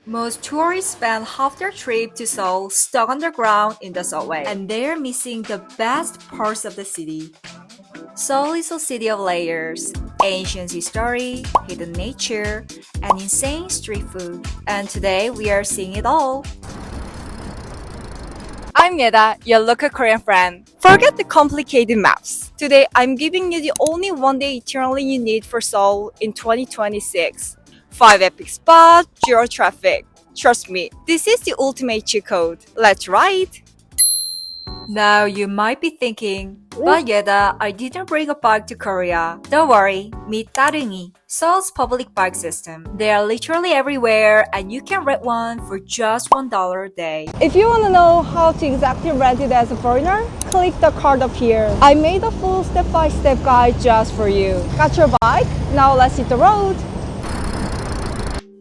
Most tourists spend half their trip to Seoul stuck underground in the subway, and they're missing the best parts of the city. Seoul is a city of layers, ancient history, hidden nature, and insane street food. And today we are seeing it all. I'm Yeda, your local Korean friend. Forget the complicated maps. Today I'm giving you the only one-day itinerary you need for Seoul in 2026. 5 epic spots, 0 traffic. Trust me, this is the ultimate cheat code. Let's ride! Now you might be thinking, but Yeda, I didn't bring a bike to Korea. Don't worry, meet Tarungi, Seoul's public bike system. They are literally everywhere and you can rent one for just $1 a day. If you want to know how to exactly rent it as a foreigner, click the card up here. I made a full step-by-step guide just for you. Got your bike? Now let's hit the road!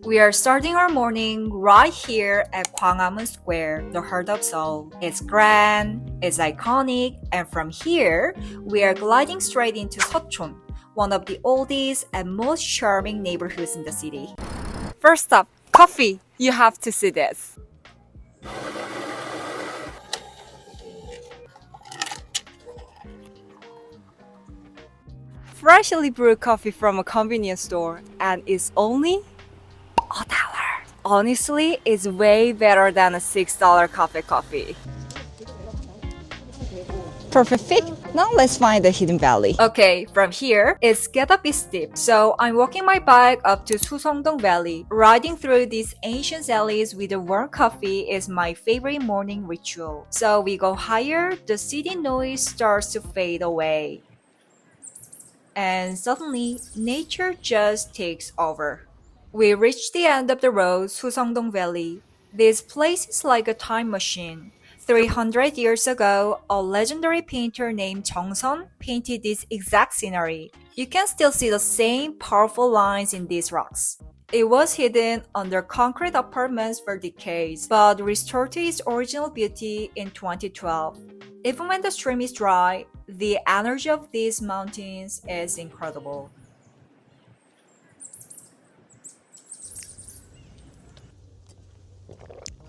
We are starting our morning right here at Gwanghwamun Square, the heart of Seoul. It's grand, it's iconic, and from here, we are gliding straight into Seochon, one of the oldest and most charming neighborhoods in the city. First up, coffee. You have to see this. Freshly brewed coffee from a convenience store, and it's only $1. Honestly, it's way better than a $6 coffee. Perfect fit. Now let's find the hidden valley. Okay, from here, it's get a bit steep. So I'm walking my bike up to Suseongdong Valley. Riding through these ancient alleys with a warm coffee is my favorite morning ritual. So we go higher, the city noise starts to fade away. And suddenly, nature just takes over. We reached the end of the road, Suseongdong Valley. This place is like a time machine. 300 years ago, a legendary painter named Jeongseon painted this exact scenery. You can still see the same powerful lines in these rocks. It was hidden under concrete apartments for decades, but restored to its original beauty in 2012. Even when the stream is dry, the energy of these mountains is incredible.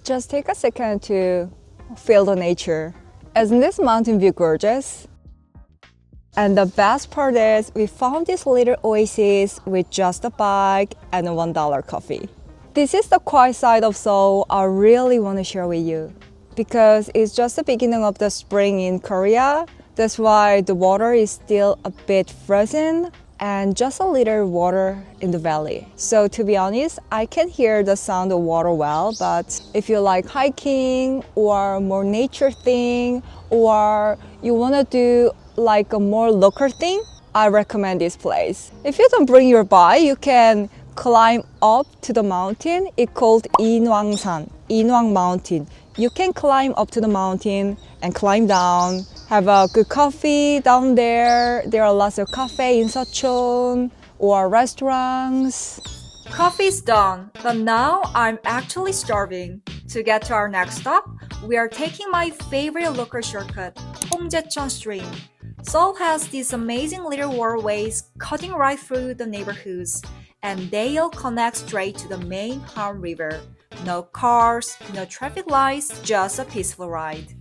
Just take a second to feel the nature. Isn't this mountain view gorgeous? And the best part is we found this little oasis with just a bike and a $1 coffee. This is the quiet side of Seoul I really want to share with you because it's just the beginning of the spring in Korea. That's why the water is still a bit frozen and just a little water in the valley. So to be honest, I can hear the sound of water well, but if you like hiking or more nature thing, or you want to do like a more local thing, I recommend this place. If you don't bring your bike, you can climb up to the mountain. It's called Inwang Mountain. You can climb up to the mountain and climb down. Have a good coffee down there. There are lots of cafe in Seochon or restaurants. Coffee's done, but now I'm actually starving. To get to our next stop, we are taking my favorite local shortcut, Hongjecheon Stream. Seoul has these amazing little waterways cutting right through the neighborhoods, and they all connect straight to the main Han River. No cars, no traffic lights, just a peaceful ride.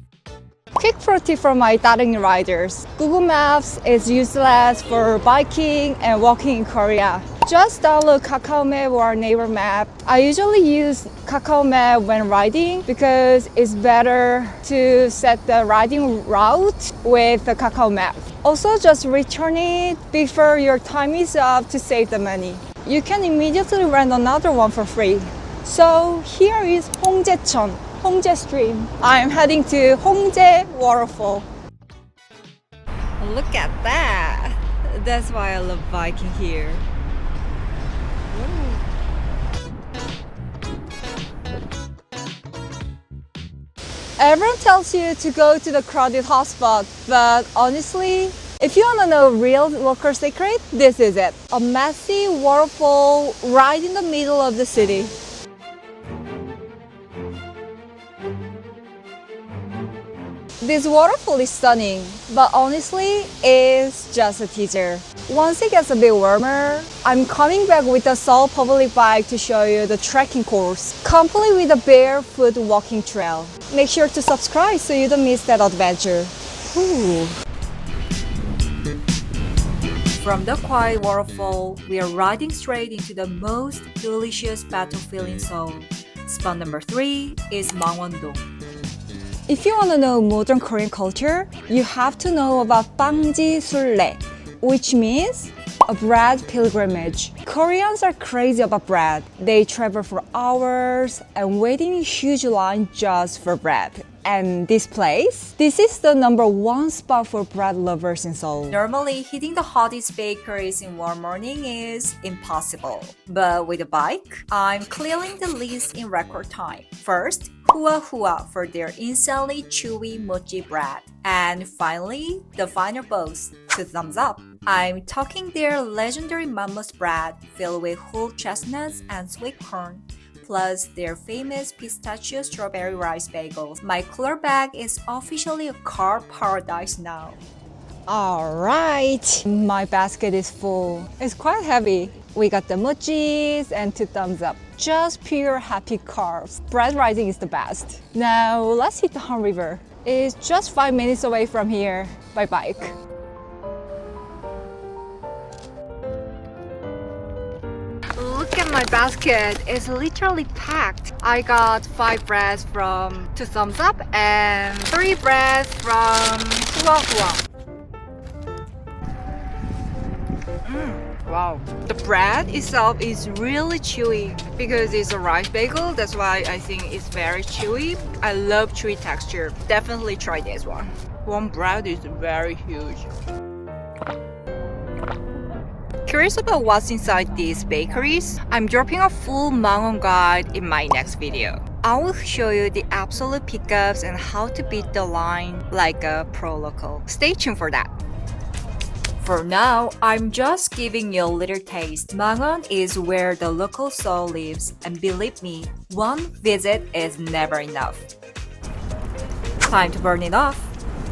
Quick pro tip from my Tarungi riders. Google Maps is useless for biking and walking in Korea. Just download Kakao Map or Naver Map. I usually use Kakao Map when riding because it's better to set the riding route with the Kakao Map. Also, just return it before your time is up to save the money. You can immediately rent another one for free. So here is Hongjecheon. Hongje Stream. I'm heading to Hongje Waterfall. Look at that! That's why I love biking here. Everyone tells you to go to the crowded hotspot, but honestly, if you want to know real local secret, this is it. A messy waterfall right in the middle of the city. This waterfall is stunning, but honestly, it's just a teaser. Once it gets a bit warmer, I'm coming back with the Seoul public bike to show you the trekking course, complete with a barefoot walking trail. Make sure to subscribe so you don't miss that adventure. Ooh. From the quiet waterfall, we are riding straight into the most delicious battlefield in Seoul. Spot number 3 is Mangwon-dong. If you want to know modern Korean culture, you have to know about Bangji Sulle, which means a bread pilgrimage. Koreans are crazy about bread. They travel for hours and wait in a huge line just for bread. And this place? This is the #1 spot for bread lovers in Seoul. Normally, hitting the hottest bakeries in one morning is impossible. But with a bike, I'm clearing the list in record time. First, Hua Hua for their insanely chewy mochi bread. And finally, the final boss, 2 thumbs up. I'm talking their legendary mammoth bread filled with whole chestnuts and sweet corn, plus their famous pistachio strawberry rice bagels. My cooler bag is officially a carb paradise now. Alright, my basket is full. It's quite heavy. We got the mochis and 2 thumbs up. Just pure happy carbs. Bread riding is the best. Now let's hit the Han River. It's just 5 minutes away from here by bike. Look at my basket, it's literally packed. I got 5 breads from 2 thumbs up and 3 breads from Hua Hua. Wow, the bread itself is really chewy because it's a rice bagel. That's why I think it's very chewy. I love chewy texture. Definitely try this one. One bread is very huge. Curious about what's inside these bakeries? I'm dropping a full Mangwon guide in my next video. I will show you the absolute pickups and how to beat the line like a pro local. Stay tuned for that. For now, I'm just giving you a little taste. Mangwon is where the local soul lives, and believe me, one visit is never enough. Time to burn it off.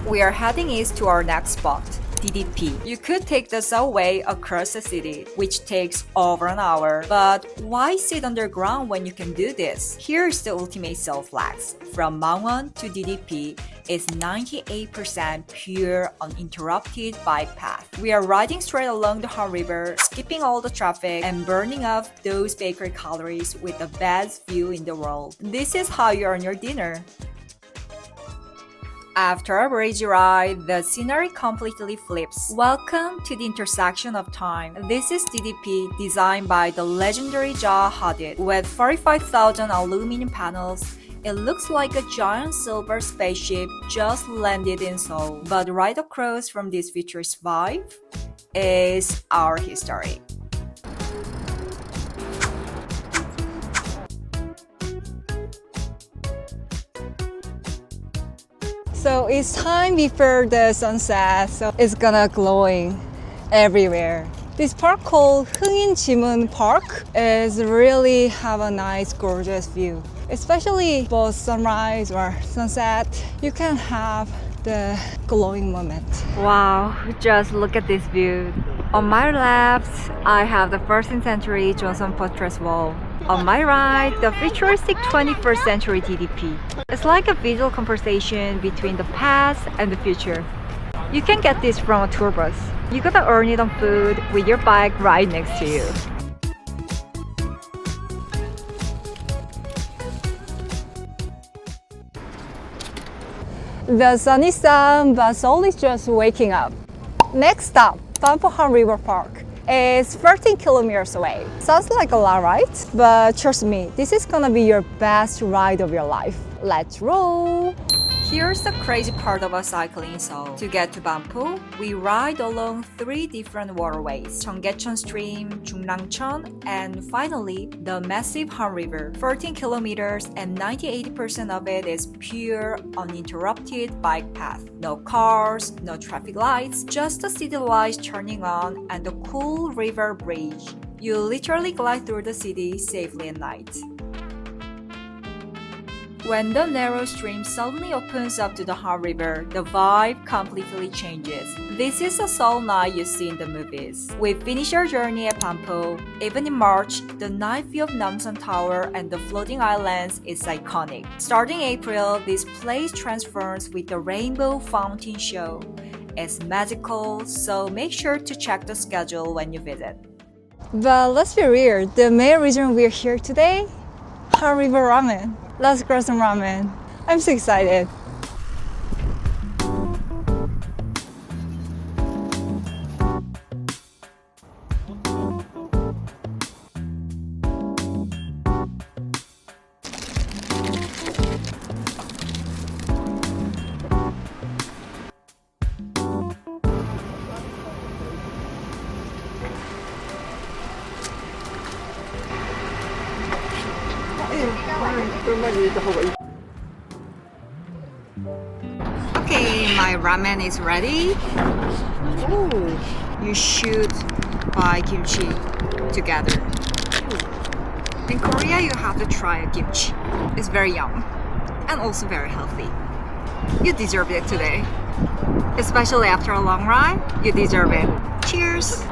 We are heading east to our next spot, DDP. You could take the subway across the city, which takes over an hour, but why sit underground when you can do this? Here's the ultimate Seoul flex. From Mangwon to DDP is 98% pure uninterrupted bike path. We are riding straight along the Han River, skipping all the traffic and burning off those bakery calories with the best view in the world. This is how you earn your dinner. After a breezy ride, the scenery completely flips. Welcome to the intersection of time. This is DDP, designed by the legendary Zaha Hadid. With 45,000 aluminum panels, it looks like a giant silver spaceship just landed in Seoul. But right across from this futurist vibe is our history. So it's time before the sunset, so it's gonna glowing everywhere. This park called Hungin Jimun Park is really have a nice gorgeous view. Especially both sunrise or sunset, you can have the glowing moment. Wow, just look at this view. On my left, I have the 1st century Joseon Fortress wall. On my right, the futuristic 21st century DDP. It's like a visual conversation between the past and the future. You can get this from a tour bus. You gotta earn it on food with your bike right next to you. The sun is down, but Seoul is just waking up. Next stop, Banpo River Park. It's 13 kilometers away. Sounds like a lot, right? But trust me, this is gonna be your best ride of your life. Let's roll! Here's the crazy part about cycling in Seoul. To get to Banpo, we ride along 3 different waterways: Hongjecheon Stream, Jungnangcheon, and finally, the massive Han River. 14 kilometers and 98% of it is pure, uninterrupted bike path. No cars, no traffic lights, just the city lights turning on and the cool river bridge. You literally glide through the city safely at night. When the narrow stream suddenly opens up to the hot river, the vibe completely changes. This is the Seoul night you see in the movies. We finish our journey at Banpo. Even in March, the night view of Namsan Tower and the floating islands is iconic. Starting April, this place transforms with the Rainbow Fountain Show. It's magical, so make sure to check the schedule when you visit. But let's be real, the main reason we're here today? Hot River Ramen. Let's grab some ramen. I'm so excited. Okay, my ramen is ready. Ooh, you should buy kimchi together. In Korea, you have to try kimchi. It's very yum and also very healthy. You deserve it today. Especially after a long ride, you deserve it. Cheers!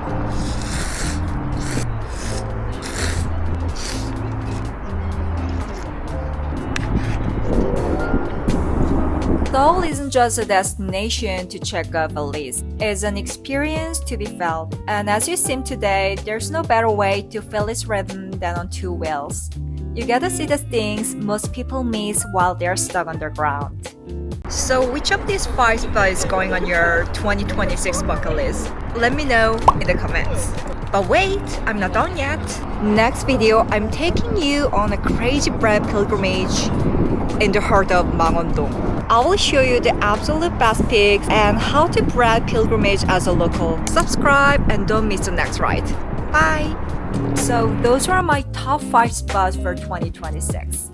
Seoul isn't just a destination to check off a list. It's an experience to be felt. And as you see today, there's no better way to feel its rhythm than on two wheels. You get to see the things most people miss while they're stuck on the ground. So which of these 5 spots is going on your 2026 bucket list? Let me know in the comments. But wait, I'm not done yet. Next video, I'm taking you on a crazy bread pilgrimage in the heart of Mangwon-dong. I will show you the absolute best picks and how to bread pilgrimage as a local. Subscribe and don't miss the next ride. Bye! So those are my top 5 spots for 2026.